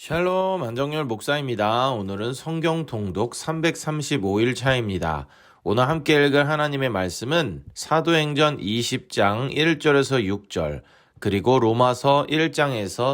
샬롬 안정열 목사입니다. 오늘은 성경 통독 335일 차입니다. 오늘 함께 읽을 하나님의 말씀은 사도행전 20장 1절에서 6절 그리고 로마서 1장에서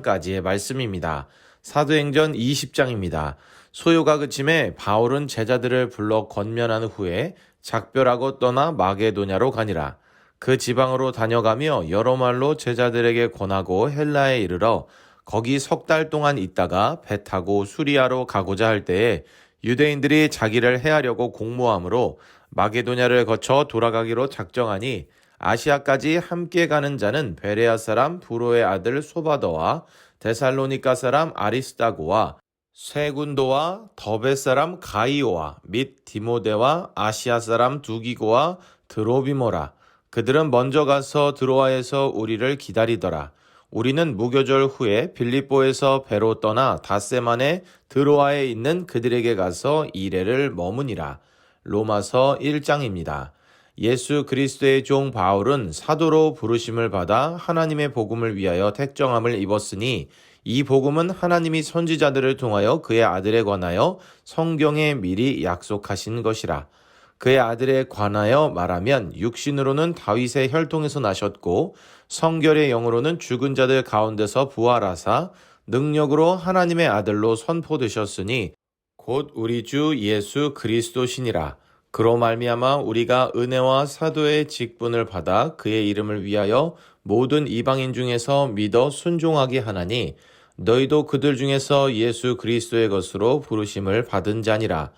3장까지의 말씀입니다. 사도행전 20장입니다. 소요가 그침에 바울은 제자들을 불러 권면한 후에 작별하고 떠나 마게도냐로 가니라. 그 지방으로 다녀가며 여러 말로 제자들에게 권하고 헬라에 이르러 거기 석 달 동안 있다가 배 타고 수리아로 가고자 할 때에 유대인들이 자기를 해하려고 공모함으로 마게도냐를 거쳐 돌아가기로 작정하니 아시아까지 함께 가는 자는 베레아 사람 부로의 아들 소바더와 데살로니가 사람 아리스다고와 세군도와 더베 사람 가이오와 및 디모데와 아시아 사람 두기고와 드로비모라. 그들은 먼저 가서 드로아에서 우리를 기다리더라. 우리는 무교절 후에 빌립보에서 배로 떠나 닷새만에 드로아에 있는 그들에게 가서 이레를 머무니라. 로마서 1장입니다. 예수 그리스도의 종 바울은 사도로 부르심을 받아 하나님의 복음을 위하여 택정함을 입었으니 이 복음은 하나님이 선지자들을 통하여 그의 아들에 관하여 성경에 미리 약속하신 것이라. 그의 아들에 관하여 말하면 육신으로는 다윗의 혈통에서 나셨고 성결의 영으로는 죽은 자들 가운데서 부활하사 능력으로 하나님의 아들로 선포되셨으니 곧 우리 주 예수 그리스도시니라. 그로 말미암아 우리가 은혜와 사도의 직분을 받아 그의 이름을 위하여 모든 이방인 중에서 믿어 순종하게 하나니 너희도 그들 중에서 예수 그리스도의 것으로 부르심을 받은 자니라.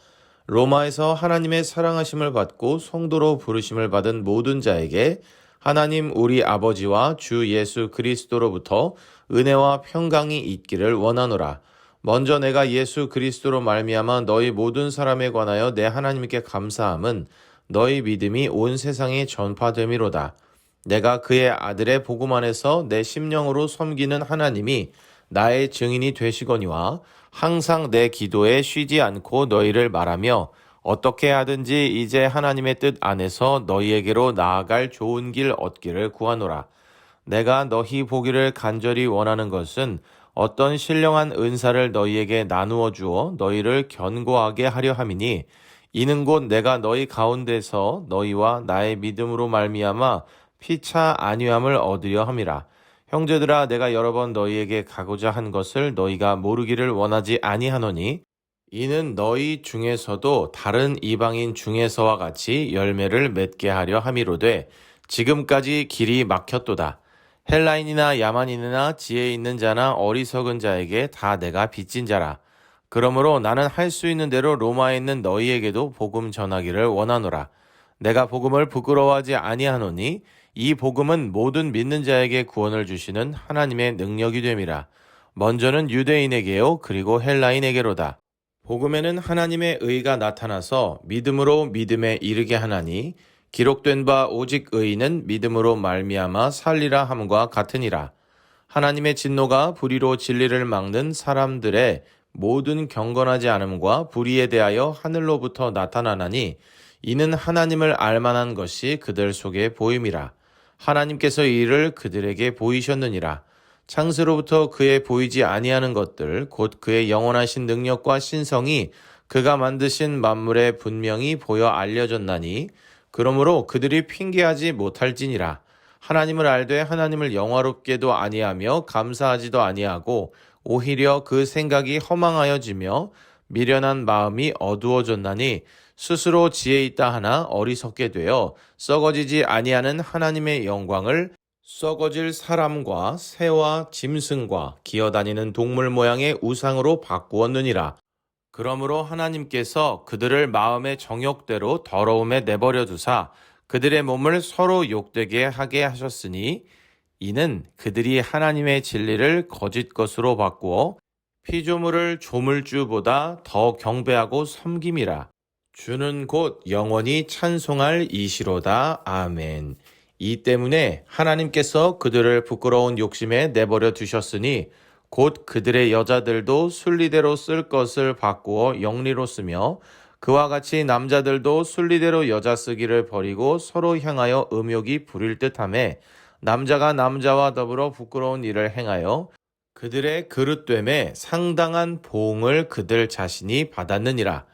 로마에서 하나님의 사랑하심을 받고 성도로 부르심을 받은 모든 자에게 하나님 우리 아버지와 주 예수 그리스도로부터 은혜와 평강이 있기를 원하노라. 먼저 내가 예수 그리스도로 말미암아 너희 모든 사람에 관하여 내 하나님께 감사함은 너희 믿음이 온 세상에 전파됨이로다. 내가 그의 아들의 복음 안에서 내 심령으로 섬기는 하나님이 나의 증인이 되시거니와 항상 내 기도에 쉬지 않고 너희를 말하며 어떻게 하든지 이제 하나님의 뜻 안에서 너희에게로 나아갈 좋은 길 얻기를 구하노라. 내가 너희 보기를 간절히 원하는 것은 어떤 신령한 은사를 너희에게 나누어 주어 너희를 견고하게 하려 함이니 이는 곧 내가 너희 가운데서 너희와 나의 믿음으로 말미암아 피차 안위함을 얻으려 함이라. 형제들아 내가 여러 번 너희에게 가고자 한 것을 너희가 모르기를 원하지 아니하노니 이는 너희 중에서도 다른 이방인 중에서와 같이 열매를 맺게 하려 함이로되 지금까지 길이 막혔도다. 헬라인이나 야만인이나 지혜 있는 자나 어리석은 자에게 다 내가 빚진 자라. 그러므로 나는 할 수 있는 대로 로마에 있는 너희에게도 복음 전하기를 원하노라. 내가 복음을 부끄러워하지 아니하노니 이 복음은 모든 믿는 자에게 구원을 주시는 하나님의 능력이 됨이라. 먼저는 유대인에게요 그리고 헬라인에게로다. 복음에는 하나님의 의가 나타나서 믿음으로 믿음에 이르게 하나니 기록된 바 오직 의인은 믿음으로 말미암아 살리라 함과 같으니라. 하나님의 진노가 불의로 진리를 막는 사람들의 모든 경건하지 않음과 불의에 대하여 하늘로부터 나타나나니 이는 하나님을 알만한 것이 그들 속에 보임이라. 하나님께서 이 일을 그들에게 보이셨느니라. 창세로부터 그의 보이지 아니하는 것들 곧 그의 영원하신 능력과 신성이 그가 만드신 만물에 분명히 보여 알려졌나니 그러므로 그들이 핑계하지 못할지니라. 하나님을 알되 하나님을 영화롭게도 아니하며 감사하지도 아니하고 오히려 그 생각이 허망하여지며 미련한 마음이 어두워졌나니 스스로 지혜 있다 하나 어리석게 되어 썩어지지 아니하는 하나님의 영광을 썩어질 사람과 새와 짐승과 기어다니는 동물 모양의 우상으로 바꾸었느니라. 그러므로 하나님께서 그들을 마음의 정욕대로 더러움에 내버려 두사 그들의 몸을 서로 욕되게 하게 하셨으니 이는 그들이 하나님의 진리를 거짓 것으로 바꾸어 피조물을 조물주보다 더 경배하고 섬김이라. 주는 곧 영원히 찬송할 이시로다. 아멘. 이 때문에 하나님께서 그들을 부끄러운 욕심에 내버려 두셨으니 곧 그들의 여자들도 순리대로 쓸 것을 바꾸어 영리로 쓰며 그와 같이 남자들도 순리대로 여자 쓰기를 버리고 서로 향하여 음욕이 부릴 듯하며 남자가 남자와 더불어 부끄러운 일을 행하여 그들의 그릇됨에 상당한 보응을 그들 자신이 받았느니라.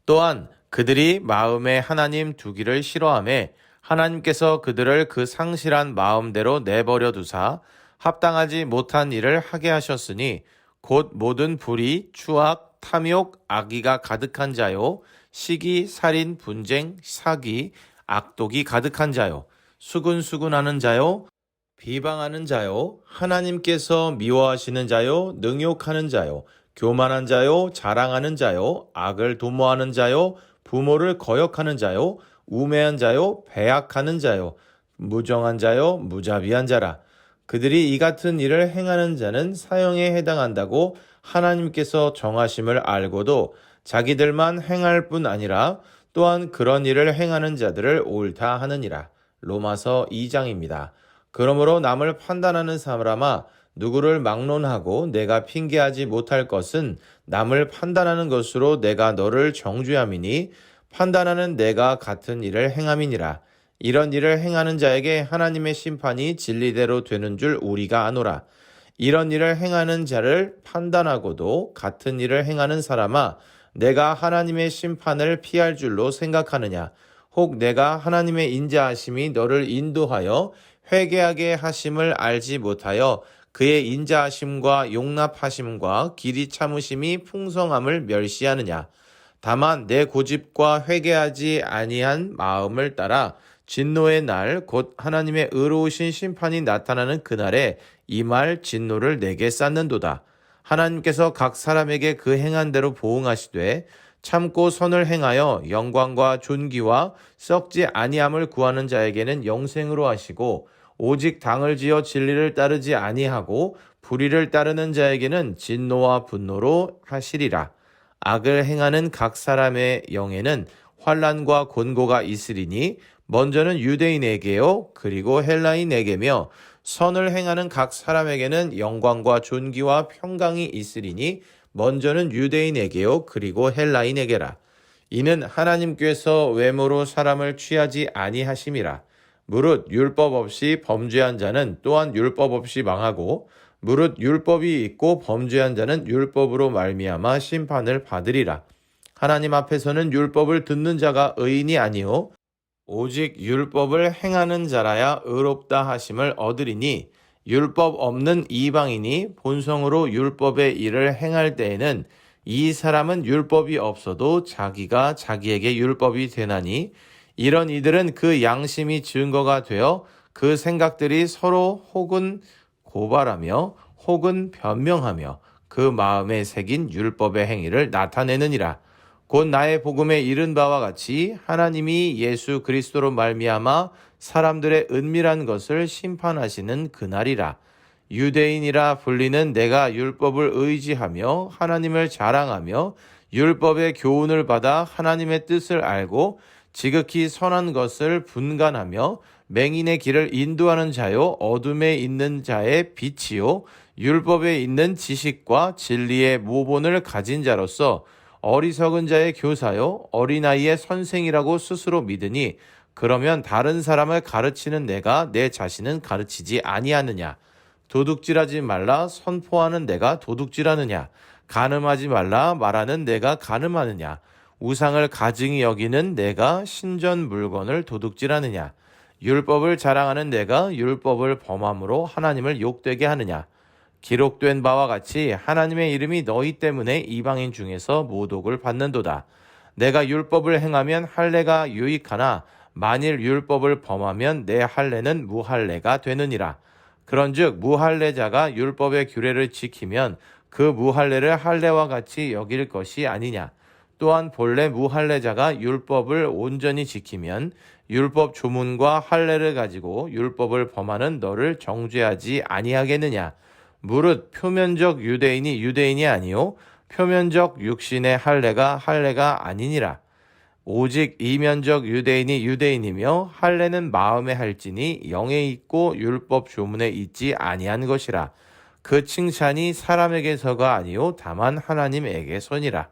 또한 그들이 마음에 하나님 두기를 싫어하며 하나님께서 그들을 그 상실한 마음대로 내버려 두사 합당하지 못한 일을 하게 하셨으니 곧 모든 불의, 추악, 탐욕, 악의가 가득한 자요, 시기, 살인, 분쟁, 사기, 악독이 가득한 자요, 수근수근하는 자요, 비방하는 자요, 하나님께서 미워하시는 자요, 능욕하는 자요, 교만한 자요, 자랑하는 자요, 악을 도모하는 자요, 부모를 거역하는 자요, 우매한 자요, 배약하는 자요, 무정한 자요, 무자비한 자라. 그들이 이 같은 일을 행하는 자는 사형에 해당한다고 하나님께서 정하심을 알고도 자기들만 행할 뿐 아니라 또한 그런 일을 행하는 자들을 옳다 하느니라. 로마서 2장입니다. 그러므로 남을 판단하는 사람아, 누구를 막론하고 내가 핑계하지 못할 것은 남을 판단하는 것으로 내가 너를 정죄함이니 판단하는 내가 같은 일을 행함이니라. 이런 일을 행하는 자에게 하나님의 심판이 진리대로 되는 줄 우리가 아노라. 이런 일을 행하는 자를 판단하고도 같은 일을 행하는 사람아, 내가 하나님의 심판을 피할 줄로 생각하느냐? 혹 내가 하나님의 인자하심이 너를 인도하여 회개하게 하심을 알지 못하여 그의 인자하심과 용납하심과 길이 참으심이 풍성함을 멸시하느냐? 다만 내 고집과 회개하지 아니한 마음을 따라 진노의 날 곧 하나님의 의로우신 심판이 나타나는 그날에 이 말 진노를 내게 쌓는도다. 하나님께서 각 사람에게 그 행한 대로 보응하시되 참고 선을 행하여 영광과 존귀와 썩지 아니함을 구하는 자에게는 영생으로 하시고 오직 당을 지어 진리를 따르지 아니하고 불의를 따르는 자에게는 진노와 분노로 하시리라. 악을 행하는 각 사람의 영에는 환난과 곤고가 있으리니 먼저는 유대인에게요 그리고 헬라인에게며 선을 행하는 각 사람에게는 영광과 존귀와 평강이 있으리니 먼저는 유대인에게요 그리고 헬라인에게라. 이는 하나님께서 외모로 사람을 취하지 아니하심이라. 무릇 율법 없이 범죄한 자는 또한 율법 없이 망하고 무릇 율법이 있고 범죄한 자는 율법으로 말미암아 심판을 받으리라. 하나님 앞에서는 율법을 듣는 자가 의인이 아니요 오직 율법을 행하는 자라야 의롭다 하심을 얻으리니 율법 없는 이방인이 본성으로 율법의 일을 행할 때에는 이 사람은 율법이 없어도 자기가 자기에게 율법이 되나니 이런 이들은 그 양심이 증거가 되어 그 생각들이 서로 혹은 고발하며 혹은 변명하며 그 마음에 새긴 율법의 행위를 나타내느니라. 곧 나의 복음에 이른 바와 같이 하나님이 예수 그리스도로 말미암아 사람들의 은밀한 것을 심판하시는 그날이라. 유대인이라 불리는 내가 율법을 의지하며 하나님을 자랑하며 율법의 교훈을 받아 하나님의 뜻을 알고 지극히 선한 것을 분간하며 맹인의 길을 인도하는 자요 어둠에 있는 자의 빛이요 율법에 있는 지식과 진리의 모본을 가진 자로서 어리석은 자의 교사요 어린아이의 선생이라고 스스로 믿으니 그러면 다른 사람을 가르치는 내가 내 자신은 가르치지 아니하느냐? 도둑질하지 말라 선포하는 내가 도둑질하느냐? 간음하지 말라 말하는 내가 간음하느냐? 우상을 가증히 여기는 내가 신전 물건을 도둑질하느냐? 율법을 자랑하는 내가 율법을 범함으로 하나님을 욕되게 하느냐? 기록된 바와 같이 하나님의 이름이 너희 때문에 이방인 중에서 모독을 받는도다. 내가 율법을 행하면 할례가 유익하나 만일 율법을 범하면 내 할례는 무할례가 되느니라. 그런즉 무할례자가 율법의 규례를 지키면 그 무할례를 할례와 같이 여길 것이 아니냐. 또한 본래 무할례자가 율법을 온전히 지키면 율법 조문과 할례를 가지고 율법을 범하는 너를 정죄하지 아니하겠느냐. 무릇 표면적 유대인이 유대인이 아니요 표면적 육신의 할례가 아니니라. 오직 이면적 유대인이 유대인이며 할례는 마음에 할지니 영에 있고 율법 조문에 있지 아니한 것이라. 그 칭찬이 사람에게서가 아니요 다만 하나님에게서니라.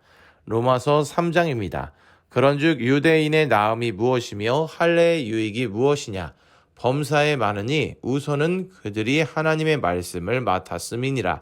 로마서 3장입니다. 그런즉 유대인의 나음이 무엇이며 할례의 유익이 무엇이냐? 범사에 많으니 우선은 그들이 하나님의 말씀을 맡았음이니라.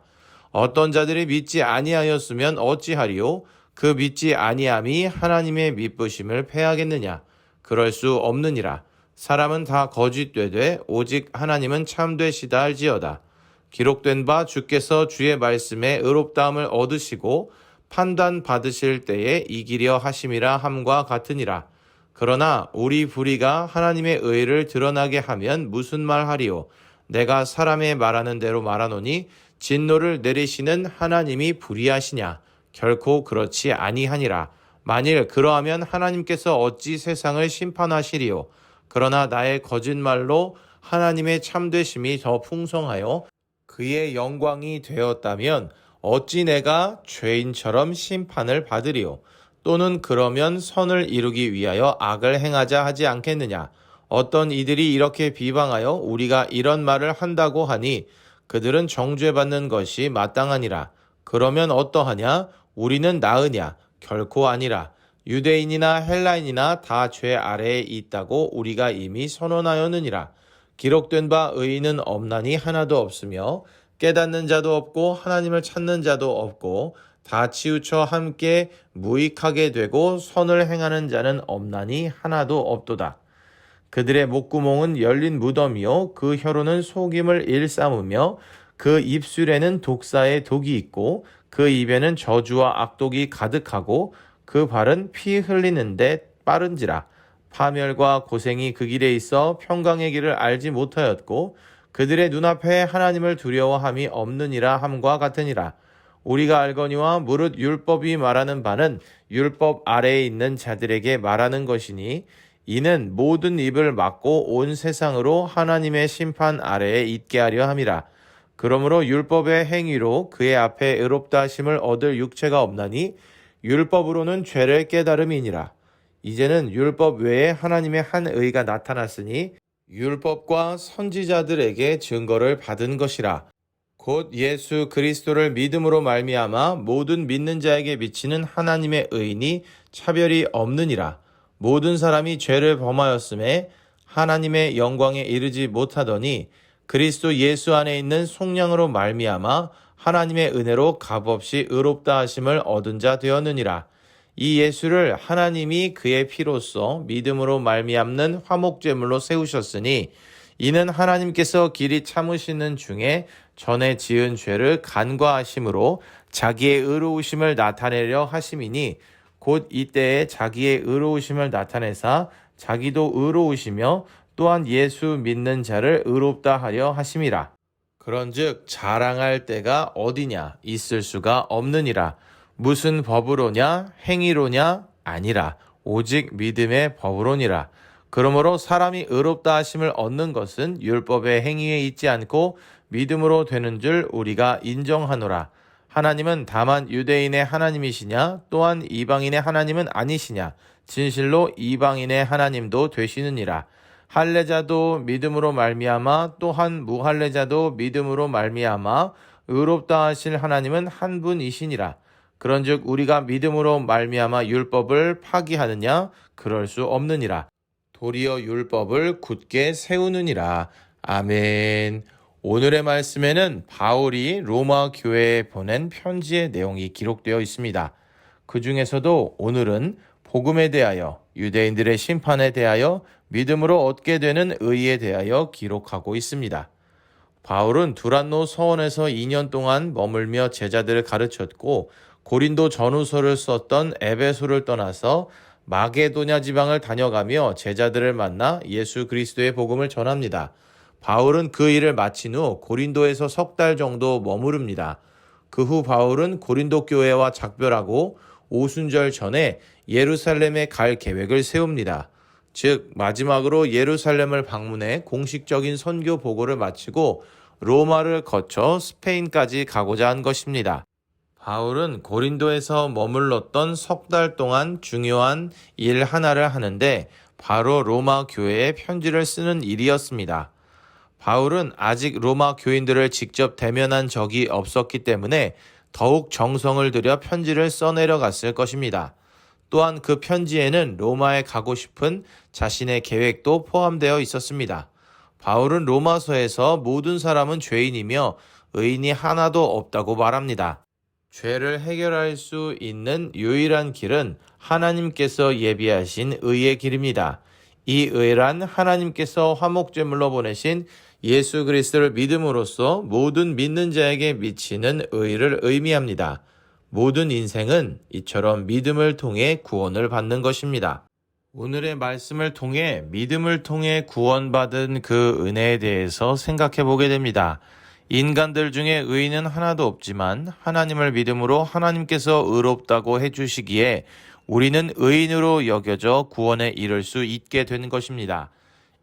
어떤 자들이 믿지 아니하였으면 어찌하리요? 그 믿지 아니함이 하나님의 미쁘심을 패하겠느냐? 그럴 수 없느니라. 사람은 다 거짓되되 오직 하나님은 참되시다 할지어다. 기록된 바 주께서 주의 말씀에 의롭다함을 얻으시고 판단 받으실 때에 이기려 하심이라 함과 같으니라. 그러나 우리 불의가 하나님의 의를 드러나게 하면 무슨 말 하리요? 내가 사람의 말하는 대로 말하노니 진노를 내리시는 하나님이 불의하시냐? 결코 그렇지 아니하니라. 만일 그러하면 하나님께서 어찌 세상을 심판하시리요? 그러나 나의 거짓말로 하나님의 참되심이 더 풍성하여 그의 영광이 되었다면 어찌 내가 죄인처럼 심판을 받으리요? 또는 그러면 선을 이루기 위하여 악을 행하자 하지 않겠느냐? 어떤 이들이 이렇게 비방하여 우리가 이런 말을 한다고 하니 그들은 정죄받는 것이 마땅하니라. 그러면 어떠하냐? 우리는 나으냐? 결코 아니라. 유대인이나 헬라인이나 다 죄 아래에 있다고 우리가 이미 선언하였느니라. 기록된 바 의인은 없나니 하나도 없으며 깨닫는 자도 없고 하나님을 찾는 자도 없고 다 치우쳐 함께 무익하게 되고 선을 행하는 자는 없나니 하나도 없도다. 그들의 목구멍은 열린 무덤이요 그 혀로는 속임을 일삼으며 그 입술에는 독사의 독이 있고 그 입에는 저주와 악독이 가득하고 그 발은 피 흘리는데 빠른지라. 파멸과 고생이 그 길에 있어 평강의 길을 알지 못하였고 그들의 눈앞에 하나님을 두려워함이 없느니라 함과 같으니라. 우리가 알거니와 무릇 율법이 말하는 바는 율법 아래에 있는 자들에게 말하는 것이니 이는 모든 입을 막고 온 세상으로 하나님의 심판 아래에 있게 하려 함이라. 그러므로 율법의 행위로 그의 앞에 의롭다 하심을 얻을 육체가 없나니 율법으로는 죄를 깨달음이니라. 이제는 율법 외에 하나님의 한 의가 나타났으니 율법과 선지자들에게 증거를 받은 것이라. 곧 예수 그리스도를 믿음으로 말미암아 모든 믿는 자에게 미치는 하나님의 의인이 차별이 없느니라. 모든 사람이 죄를 범하였음에 하나님의 영광에 이르지 못하더니 그리스도 예수 안에 있는 속량으로 말미암아 하나님의 은혜로 값없이 의롭다 하심을 얻은 자 되었느니라. 이 예수를 하나님이 그의 피로써 믿음으로 말미암는 화목제물로 세우셨으니 이는 하나님께서 길이 참으시는 중에 전에 지은 죄를 간과하심으로 자기의 의로우심을 나타내려 하심이니 곧 이때에 자기의 의로우심을 나타내사 자기도 의로우시며 또한 예수 믿는 자를 의롭다 하려 하심이라. 그런즉 자랑할 때가 어디냐? 있을 수가 없느니라. 무슨 법으로냐? 행위로냐? 아니라 오직 믿음의 법으로니라. 그러므로 사람이 의롭다 하심을 얻는 것은 율법의 행위에 있지 않고 믿음으로 되는 줄 우리가 인정하노라. 하나님은 다만 유대인의 하나님이시냐? 또한 이방인의 하나님은 아니시냐? 진실로 이방인의 하나님도 되시느니라. 할례자도 믿음으로 말미암아 또한 무할례자도 믿음으로 말미암아 의롭다 하실 하나님은 한 분이시니라. 그런즉 우리가 믿음으로 말미암아 율법을 파기하느냐? 그럴 수 없느니라. 도리어 율법을 굳게 세우느니라. 아멘. 오늘의 말씀에는 바울이 로마 교회에 보낸 편지의 내용이 기록되어 있습니다. 그 중에서도 오늘은 복음에 대하여, 유대인들의 심판에 대하여, 믿음으로 얻게 되는 의에 대하여 기록하고 있습니다. 바울은 두란노 서원에서 2년 동안 머물며 제자들을 가르쳤고 고린도 전후서를 썼던 에베소를 떠나서 마게도냐 지방을 다녀가며 제자들을 만나 예수 그리스도의 복음을 전합니다. 바울은 그 일을 마친 후 고린도에서 석 달 정도 머무릅니다. 그 후 바울은 고린도 교회와 작별하고 오순절 전에 예루살렘에 갈 계획을 세웁니다. 즉 마지막으로 예루살렘을 방문해 공식적인 선교 보고를 마치고 로마를 거쳐 스페인까지 가고자 한 것입니다. 바울은 고린도에서 머물렀던 석 달 동안 중요한 일 하나를 하는데 바로 로마 교회에 편지를 쓰는 일이었습니다. 바울은 아직 로마 교인들을 직접 대면한 적이 없었기 때문에 더욱 정성을 들여 편지를 써내려갔을 것입니다. 또한 그 편지에는 로마에 가고 싶은 자신의 계획도 포함되어 있었습니다. 바울은 로마서에서 모든 사람은 죄인이며 의인이 하나도 없다고 말합니다. 죄를 해결할 수 있는 유일한 길은 하나님께서 예비하신 의의 길입니다. 이 의란 하나님께서 화목제물로 보내신 예수 그리스도를 믿음으로써 모든 믿는 자에게 미치는 의를 의미합니다. 모든 인생은 이처럼 믿음을 통해 구원을 받는 것입니다. 오늘의 말씀을 통해 믿음을 통해 구원받은 그 은혜에 대해서 생각해 보게 됩니다. 인간들 중에 의인은 하나도 없지만 하나님을 믿음으로 하나님께서 의롭다고 해주시기에 우리는 의인으로 여겨져 구원에 이를 수 있게 된 것입니다.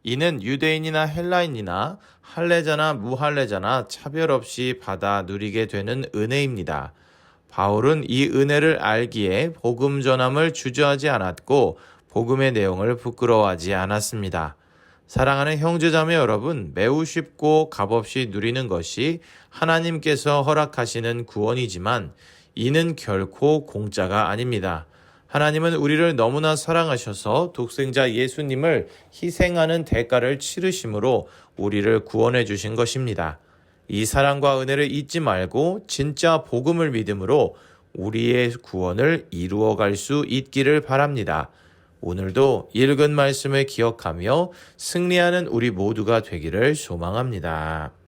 이는 유대인이나 헬라인이나 할례자나 무할례자나 차별 없이 받아 누리게 되는 은혜입니다. 바울은 이 은혜를 알기에 복음 전함을 주저하지 않았고 복음의 내용을 부끄러워하지 않았습니다. 사랑하는 형제자매 여러분, 매우 쉽고 값없이 누리는 것이 하나님께서 허락하시는 구원이지만 이는 결코 공짜가 아닙니다. 하나님은 우리를 너무나 사랑하셔서 독생자 예수님을 희생하는 대가를 치르심으로 우리를 구원해 주신 것입니다. 이 사랑과 은혜를 잊지 말고 진짜 복음을 믿음으로 우리의 구원을 이루어갈 수 있기를 바랍니다. 오늘도 읽은 말씀을 기억하며 승리하는 우리 모두가 되기를 소망합니다.